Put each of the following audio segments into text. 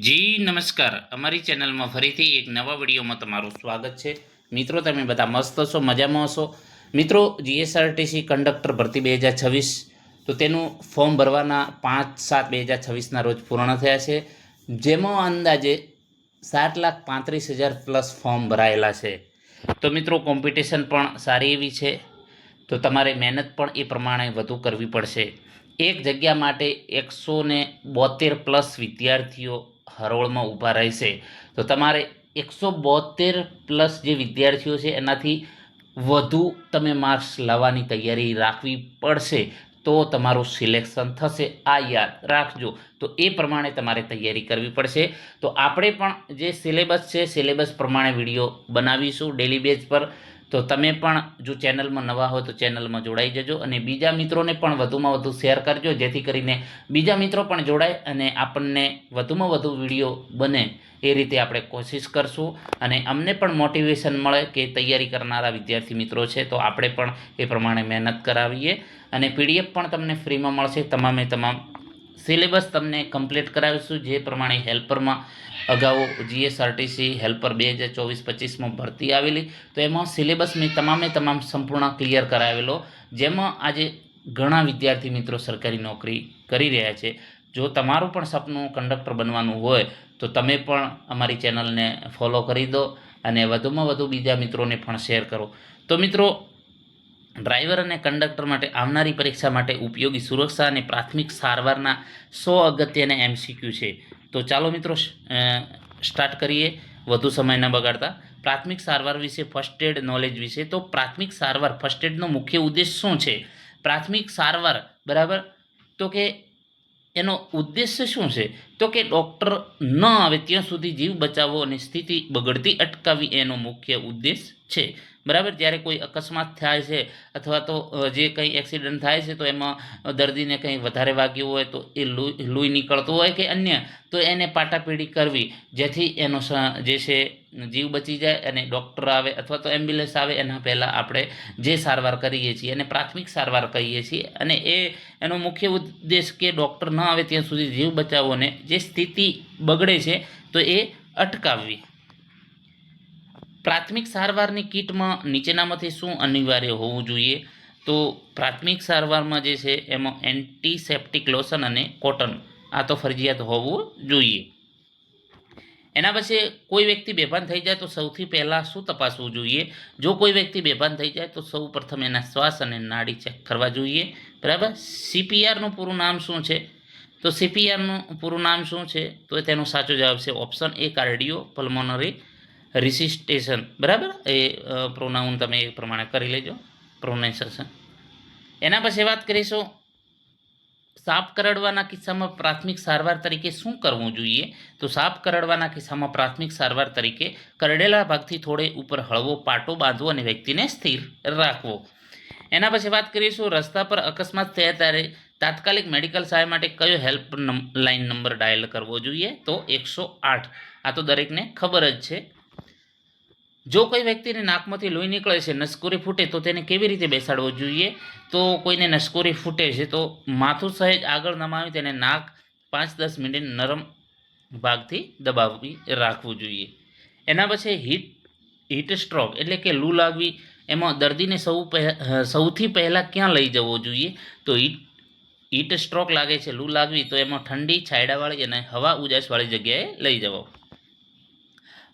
જી નમસ્કાર, અમારી ચેનલમાં ફરીથી એક નવા વિડીયોમાં તમારું સ્વાગત છે। મિત્રો, તમે બધા મસ્ત હશો, મજામાં હશો। મિત્રો, જીએસઆરટીસી કંડક્ટર ભરતી 2026 તો તેનું ફોર્મ ભરવાના 5/7/2026ના રોજ પૂર્ણ થયા છે, જેમાં અંદાજે 7,35,000 પ્લસ ફોર્મ ભરાયેલા છે। તો મિત્રો, કોમ્પિટિશન પણ સારી એવી છે, તો તમારે મહેનત પણ એ પ્રમાણે વધુ કરવી પડશે। એક જગ્યા માટે 172 પ્લસ વિદ્યાર્થીઓ હરોળમાં ઊભા રહેશે, તો તમારે 172 પ્લસ જે વિદ્યાર્થીઓ છે એનાથી વધુ તમે માર્ક્સ લાવવાની તૈયારી રાખવી પડશે, તો તમારું સિલેક્શન થશે। આ યાદ રાખજો। તો એ પ્રમાણે તમારે તૈયારી કરવી પડશે। તો આપણે પણ જે સિલેબસ છે સિલેબસ પ્રમાણે વિડીયો બનાવીશું ડેલી બેઝ પર। તો તમે પણ જો ચેનલમાં નવા હો તો ચેનલમાં જોડાઈ જજો અને બીજા મિત્રોને પણ વધુમાં વધુ શેર કરજો, જેથી કરીને બીજા મિત્રો પણ જોડાય અને આપણને વધુમાં વધુ વિડીયો બને એ રીતે આપણે કોશિશ કરશું અને અમને પણ મોટિવેશન મળે કે તૈયારી કરનારા વિદ્યાર્થી મિત્રો છે તો આપણે પણ એ પ્રમાણે મહેનત કરાવીએ। અને પીડીએફ પણ તમને ફ્રીમાં મળશે। તમામ સિલેબસ તમને કમ્પ્લીટ કરાવીશું, જે પ્રમાણે હેલ્પરમાં અગાઉ જીએસઆરટીસી હેલ્પર 2024-25માં ભરતી આવેલી, તો એમાં સિલેબસ મેં તમામ સંપૂર્ણ ક્લિયર કરાવેલો, જેમાં આજે ઘણા વિદ્યાર્થી મિત્રો સરકારી નોકરી કરી રહ્યા છે। જો તમારું પણ સપનું કંડક્ટર બનવાનું હોય તો તમે પણ અમારી ચેનલને ફોલો કરી દો અને વધુમાં વધુ બીજા મિત્રોને પણ શેર કરો। તો મિત્રો, ડ્રાઈવર અને કંડક્ટર માટે આવનારી પરીક્ષા માટે ઉપયોગી સુરક્ષા અને પ્રાથમિક સારવારના 100 અગત્યના એમસીક્યુ છે। તો ચાલો મિત્રો, સ્ટાર્ટ કરીએ વધુ સમય ન બગાડતા। પ્રાથમિક સારવાર વિશે, ફર્સ્ટ એડ નોલેજ વિશે। તો પ્રાથમિક સારવાર ફર્સ્ટ એડનો મુખ્ય ઉદ્દેશ શું છે? પ્રાથમિક સારવાર બરાબર, તો કે એનો ઉદ્દેશ્ય શું છે? તો કે ડૉક્ટર ન આવે ત્યાં સુધી જીવ બચાવવો અને સ્થિતિ બગડતી અટકાવવી એનો મુખ્ય ઉદ્દેશ છે, બરાબર। જ્યારે કોઈ અકસ્માત થાય છે અથવા તો જે કંઈ એક્સિડન્ટ થાય છે તો એમાં દર્દીને કંઈ વધારે વાગ્યું હોય તો એ લોહી નીકળતું હોય કે અન્ય, તો એને પાટાપીડી કરવી, જેથી એનો જે છે જીવ બચી જાય અને ડૉક્ટર આવે અથવા તો એમ્બ્યુલન્સ આવે એના પહેલાં આપણે જે સારવાર કરીએ છીએ એને પ્રાથમિક સારવાર કહીએ છીએ। અને એનો મુખ્ય ઉદ્દેશ કે ડૉક્ટર ન આવે ત્યાં સુધી જીવ બચાવવો અને જે સ્થિતિ બગડે છે તો એ અટકાવવી। પ્રાથમિક સારવારની કિટમાં નીચેનામાંથી શું અનિવાર્ય હોવું જોઈએ? તો પ્રાથમિક સારવારમાં જે છે એમાં એન્ટિસેપ્ટિક લોશન અને કોટન આ તો ફરજિયાત હોવું જોઈએ। એના પછી કોઈ વ્યક્તિ બેભાન થઈ જાય તો સૌથી પહેલાં શું તપાસવું જોઈએ? જો કોઈ વ્યક્તિ બેભાન થઈ જાય તો સૌ પ્રથમ એના શ્વાસ અને નાડી ચેક કરવા જોઈએ, બરાબર। સીપીઆરનું પૂરું નામ શું છે? તો સીપીઆરનું પૂરું નામ શું છે? તો તેનો સાચો જવાબ છે ઓપ્શન એ, કાર્ડિયો પલ્મોનરી રિસિસ્ટેશન, બરાબર। એ પ્રોનાઉન તમે એ પ્રમાણે કરી લેજો, પ્રોનાઉન્સિએશન। એના પછી વાત કરીશું સાપ કરડવાના કિસ્સામાં પ્રાથમિક સારવાર તરીકે શું કરવું જોઈએ? તો સાપ કરડવાના કિસ્સામાં પ્રાથમિક સારવાર તરીકે કરડેલા ભાગથી થોડે ઉપર હળવો પાટો બાંધવો અને વ્યક્તિને સ્થિર રાખવો। એના પછી વાત કરીશું રસ્તા પર અકસ્માત થયા ત્યારે તાત્કાલિક મેડિકલ સહાય માટે કયો હેલ્પલાઇન નંબર ડાયલ કરવો જોઈએ? તો 108। આ તો દરેકને ખબર જ છે। જો કોઈ વ્યક્તિને નાકમાંથી લોહી નીકળે છે, નસકોરી ફૂટે તો તેને કેવી રીતે બેસાડવો જોઈએ? તો કોઈને નસકોરી ફૂટે છે તો માથું સહેજ આગળ નમાવી તેને નાક 5-10 મિનિટ નરમ ભાગથી દબાવી રાખવું જોઈએ। એના પછી હીટ સ્ટ્રોક એટલે કે લૂ લાગવી, એમાં દર્દીને સૌથી પહેલાં ક્યાં લઈ જવો જોઈએ? તો હીટ સ્ટ્રોક લાગે છે, લૂ લાગવી, તો એમાં ઠંડી છાંયડાવાળી અને હવા ઉજાસવાળી જગ્યાએ લઈ જવો।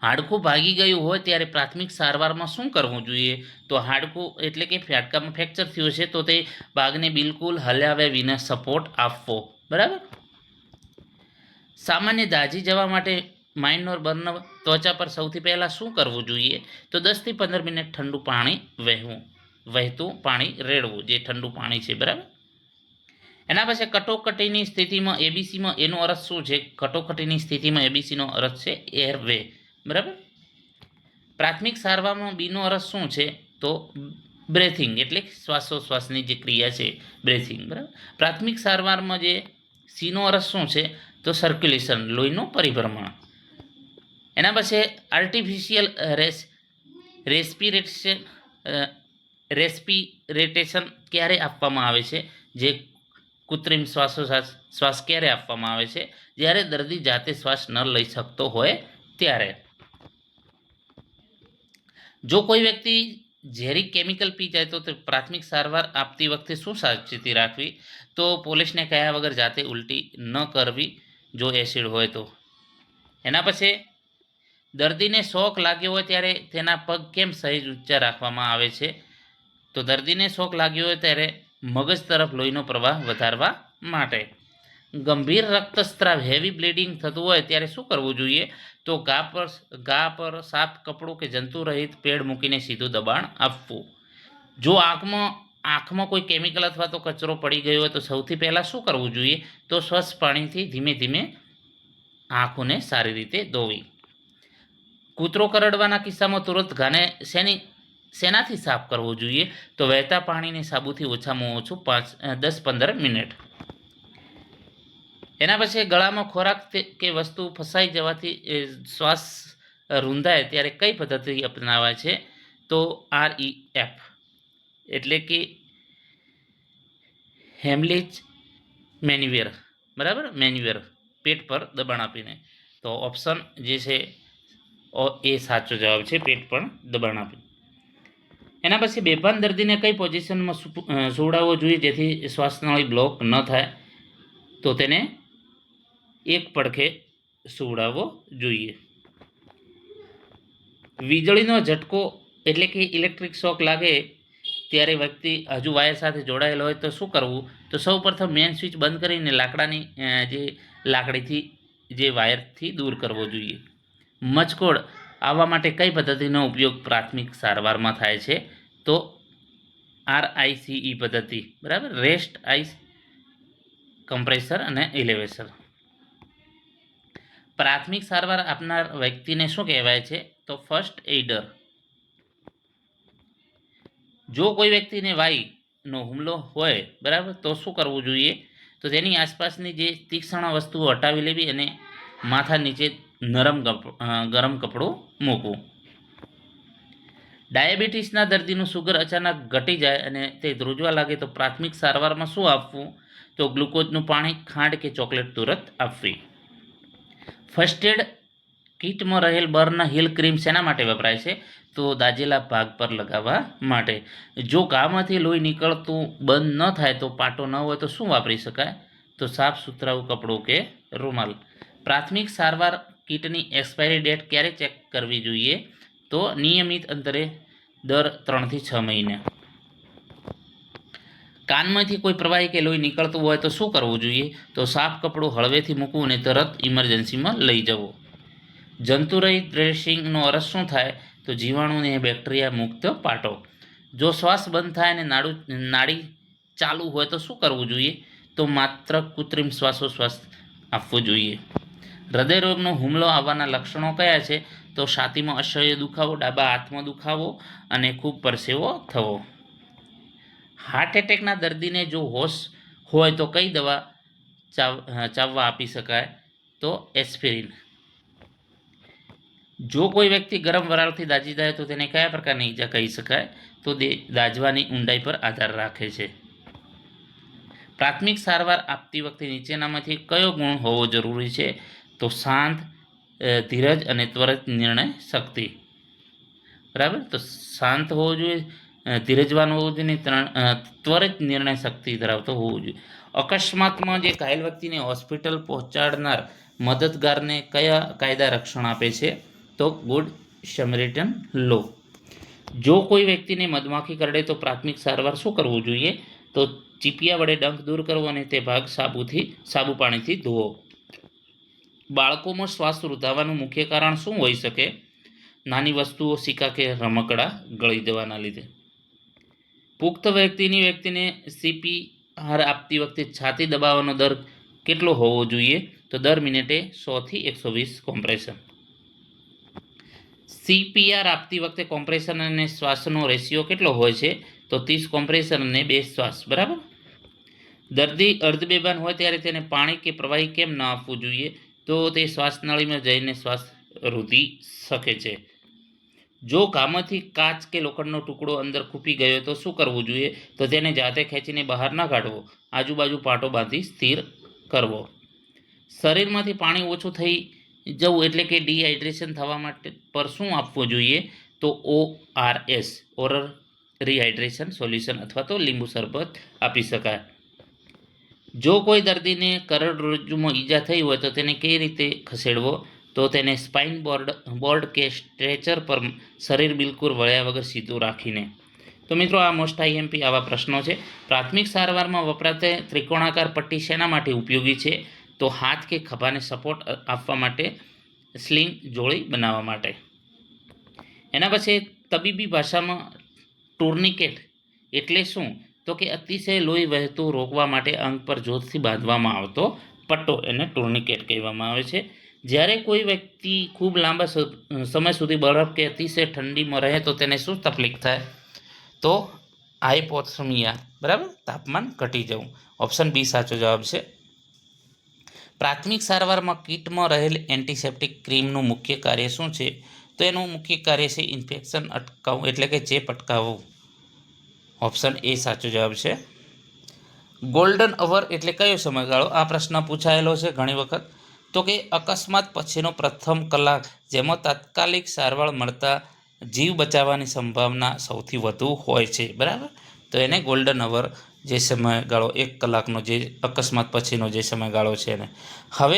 હાડકું ભાગી ગયું હોય ત્યારે પ્રાથમિક સારવારમાં શું કરવું જોઈએ? તો હાડકું એટલે કે હાડકામાં ફ્રેક્ચર થયું છે તો તે ભાગને બિલકુલ હલાવ્યા વિના સપોર્ટ આપવો, બરાબર। સામાન્ય દાઝી જવા માટે માઇનોર બર્ન ત્વચા પર સૌથી પહેલાં શું કરવું જોઈએ? તો 10થી 15 મિનિટ ઠંડુ પાણી વહેતું પાણી રેડવું, જે ઠંડુ પાણી છે, બરાબર। એના પછી કટોકટીની સ્થિતિમાં એબીસીમાં એનો અર્થ શું છે? કટોકટીની સ્થિતિમાં એબીસીનો અર્થ છે એરવે, બરાબર। પ્રાથમિક સારવારમાં બીનો અર્થ શું છે? તો બ્રેથિંગ એટલે શ્વાસોશ્વાસની જે ક્રિયા છે, બ્રેથિંગ, બરાબર। પ્રાથમિક સારવારમાં જે સીનો અર્થ શું છે? તો સર્ક્યુલેશન, લોહીનું પરિભ્રમણ। એના પછી આર્ટિફિશિયલ રેસ્પિરેટેશન ક્યારે આપવામાં આવે છે? જે કૃત્રિમ શ્વાસ ક્યારે આપવામાં આવે છે? જ્યારે દર્દી જાતે શ્વાસ ન લઈ શકતો હોય ત્યારે. જો કોઈ વ્યક્તિ ઝેરી કેમિકલ પી જાય તો પ્રાથમિક સારવાર આપતી વખતે શું સાવચેતી રાખવી? તો પોલીસને કહ્યા વગર જાતે ઉલટી ન કરવી જો એસિડ હોય તો. એના પછી દર્દીને શોક લાગ્યો હોય ત્યારે તેના પગ કેમ સહેજ ઊંચા રાખવામાં આવે છે? તો દર્દીને શોક લાગ્યો હોય ત્યારે મગજ તરફ લોહીનો પ્રવાહ વધારવા માટે. ગંભીર રક્તસ્રાવ હેવી બ્લીડિંગ થતું હોય ત્યારે શું કરવું જોઈએ? તો ઘા પર સાફ કપડું કે જંતુ રહિત પેડ મૂકીને સીધું દબાણ આપવું. જો આંખમાં કોઈ કેમિકલ અથવા તો કચરો પડી ગયો હોય તો સૌથી પહેલાં શું કરવું જોઈએ? તો સ્વચ્છ પાણીથી ધીમે ધીમે આંખોને સારી રીતે ધોવી. કૂતરો કરડવાના કિસ્સામાં તુરંત ઘાને શેનાથી સાફ કરવો જોઈએ? તો વહેતા પાણીને સાબુથી ઓછામાં ઓછું 10-15 મિનિટ. એના પછી ગળામાં ખોરાક કે વસ્તુ ફસાઈ જવાથી શ્વાસ રૂંધાય ત્યારે કઈ પદ્ધતિ અપનાવાય છે? તો REF એટલે કે હેમલિચ મેન્યુઅર, બરાબર, મેન્યુઅર, પેટ પર દબાણ આપીને. તો ઓપ્શન જે છે એ સાચો જવાબ છે, પેટ પર દબાણ આપીને. એના પછી બેભાન દર્દીને કઈ પોઝિશનમાં સુવડાવવો જોઈએ જેથી શ્વાસનળી બ્લોક ન થાય? તો તેને એક પડખે સુવડાવવો જોઈએ. વીજળીનો ઝટકો એટલે કે ઇલેક્ટ્રિક શોક લાગે ત્યારે વ્યક્તિ હજુ વાયર સાથે જોડાયેલો હોય તો શું કરવું? તો સૌ પ્રથમ મેન સ્વિચ બંધ કરીને લાકડીથી જે વાયરથી દૂર કરવો જોઈએ. મચકોડ આવવા માટે કઈ પદ્ધતિનો ઉપયોગ પ્રાથમિક સારવારમાં થાય છે? તો RICE પદ્ધતિ, બરાબર, રેસ્ટ આઈસ કમ્પ્રેસર અને ઇલેવેશન. પ્રાથમિક સારવાર આપનાર વ્યક્તિને શું કહેવાય છે? તો ફર્સ્ટ એઇડર. જો કોઈ વ્યક્તિને વાઈનો હુમલો હોય, બરાબર, તો શું કરવું જોઈએ? તો તેની આસપાસની જે તીક્ષ્ણ વસ્તુઓ હટાવી લેવી અને માથા નીચે ગરમ કપડું મૂકવું. ડાયાબિટીસના દર્દીનું સુગર અચાનક ઘટી જાય અને તે ધ્રુજવા લાગે તો પ્રાથમિક સારવારમાં શું આપવું? તો ગ્લુકોઝનું પાણી, ખાંડ કે ચોકલેટ તુરંત આપવી. ફર્સ્ટ એડ કિટમાં રહેલ બર્ન હીલ ક્રીમ શેના માટે વપરાય છે? તો દાઝેલા ભાગ પર લગાવવા માટે. જો ઘામાંથી લોહી નીકળતું બંધ ન થાય તો પાટો ન હોય તો શું વાપરી શકાય? તો સાફ સુથરાવું કપડું કે રૂમાલ. પ્રાથમિક સારવાર કિટની એક્સપાયરી ડેટ ક્યારે ચેક કરવી જોઈએ? તો નિયમિત અંતરે દર 3 થી 6 મહિને. કાનમાંથી કોઈ પ્રવાહી કે લોહી નીકળતું હોય તો શું કરવું જોઈએ? તો સાફ કપડું હળવેથી મૂકવું અને તરત ઇમરજન્સીમાં લઈ જવું. જંતુરહિત ડ્રેસિંગનો અર્થ શું થાય? તો જીવાણુ અને બેક્ટેરિયા મુક્ત પાટો. જો શ્વાસ બંધ થાય અને નાડી ચાલુ હોય તો શું કરવું જોઈએ? તો માત્ર કૃત્રિમ શ્વાસોશ્વાસ આપવો જોઈએ. હૃદયરોગનો હુમલો આવવાના લક્ષણો કયા છે? તો છાતીમાં અસહ્ય દુખાવો, ડાબા હાથમાં દુખાવો અને ખૂબ પરસેવો થવો. હાર્ટ એટેકના દર્દીને જો હોશ હોય તો કઈ દવા ચાવવા આપી શકાય? તો એસ્પિરિન. જો કોઈ વ્યક્તિ ગરમ વરાળથી દાઝી જાય તો તેને કયા પ્રકારની ઈજા કહી શકાય? તો દાઝવાની ઊંડાઈ પર આધાર રાખે છે. પ્રાથમિક સારવાર આપતી વખતે નીચેનામાંથી કયો ગુણ હોવો જરૂરી છે? તો શાંત, ધીરજ અને ત્વરિત નિર્ણય શક્તિ. બરાબર, તો શાંત હોવો જોઈએ, ધીરજવાન હોવો જોઈએ, ત્વરિત નિર્ણય શક્તિ ધરાવતો હોવો જોઈએ. અકસ્માતમાં જે ઘાયલ વ્યક્તિને હોસ્પિટલ પહોંચાડનાર મદદગારને કયા કાયદા રક્ષણ આપે છે? તો ગુડ સમરિટન લો. જો કોઈ વ્યક્તિને મધમાખી કરડે તો પ્રાથમિક સારવાર શું કરવું જોઈએ? તો ચીપિયા વડે ડંખ દૂર કરવો અને તે ભાગ સાબુ પાણીથી ધોવો. બાળકોમાં શ્વાસ રૂંધાવાનું મુખ્ય કારણ શું હોઈ શકે? નાની વસ્તુઓ, સિક્કા કે રમકડા ગળી જવાના લીધે. પુખ્ત વ્યક્તિને CPR આપતી વખતે છાતી દબાવવાનો દર કેટલો હોવો જોઈએ? તો દર મિનિટે 100 થી 120 કોમ્પ્રેશન. CPR આપતી વખતે કોમ્પ્રેશન અને શ્વાસનો રેશિયો કેટલો હોય છે? તો 30 કોમ્પ્રેશન અને 2 શ્વાસ, બરાબર. દર્દી અર્ધબેભાન હોય ત્યારે તેને પાણી કે પ્રવાહી કેમ ન આપવું જોઈએ? તો તે શ્વાસનળીમાં જઈને શ્વાસ રૂંધી શકે છે. જો ઘામાંથી કાચ કે લોખંડનો ટુકડો અંદર ખૂપી ગયો તો શું કરવું જોઈએ? તો તેને જાતે ખેંચીને બહાર ના કાઢવો, આજુબાજુ પાટો બાંધી સ્થિર કરવો. શરીરમાંથી પાણી ઓછું થઈ જવું એટલે કે ડિહાઇડ્રેશન થવા માટે પર શું આપવું જોઈએ? તો ORS, ઓરલ રિહાઇડ્રેશન સોલ્યુશન અથવા તો લીંબુ શરબત આપી શકાય. જો કોઈ દર્દીને કરોડરજ્જુમાં ઈજા થઈ હોય તો તેને કઈ રીતે ખસેડવો? તો તેને સ્પાઇન બોર્ડ કે સ્ટ્રેચર પર શરીર બિલકુલ વળ્યા વગર સીધું રાખીને. તો મિત્રો, આ મોસ્ટ IMP આવા પ્રશ્નો છે. પ્રાથમિક સારવારમાં વપરાતી ત્રિકોણાકાર પટ્ટી શેના માટે ઉપયોગી છે? તો હાથ કે ખભાને સપોર્ટ આપવા માટે, સ્લિંગ જોડી બનાવવા માટે. એના પછી તબીબી ભાષામાં ટુર્નિકેટ એટલે શું? તો કે અતિશય લોહી વહેતું રોકવા માટે અંગ પર જોરથી બાંધવામાં આવતો પટ્ટો, એને ટુર્નિકેટ કહેવામાં આવે છે. જ્યારે કોઈ વ્યક્તિ ખૂબ લાંબા સમય સુધી બરફ કે અતિશય ઠંડીમાં રહે તો તેને શું તકલીફ થાય? તો હાઇપોથર્મિયા, બરાબર, તાપમાન ઘટી જવું. ઓપ્શન બી સાચો જવાબ છે. પ્રાથમિક સારવારમાં કિટમાં રહેલ એન્ટિસેપ્ટિક ક્રીમનું મુખ્ય કાર્ય શું છે? તો એનું મુખ્ય કાર્ય છે ઇન્ફેક્શન અટકાવવું, એટલે કે ચેપ અટકાવવું. ઓપ્શન એ સાચો જવાબ છે. ગોલ્ડન અવર એટલે કયો સમયગાળો? આ પ્રશ્ન પૂછાયેલો છે ઘણી વખત. તો કે અકસ્માત પછીનો પ્રથમ કલાક, જેમાં તાત્કાલિક સારવાર મળતા જીવ બચાવવાની સંભાવના સૌથી વધુ હોય છે, બરાબર. તો એને ગોલ્ડન અવર, જે સમયગાળો 1 કલાકનો, જે અકસ્માત પછીનો જે સમયગાળો છે એને. હવે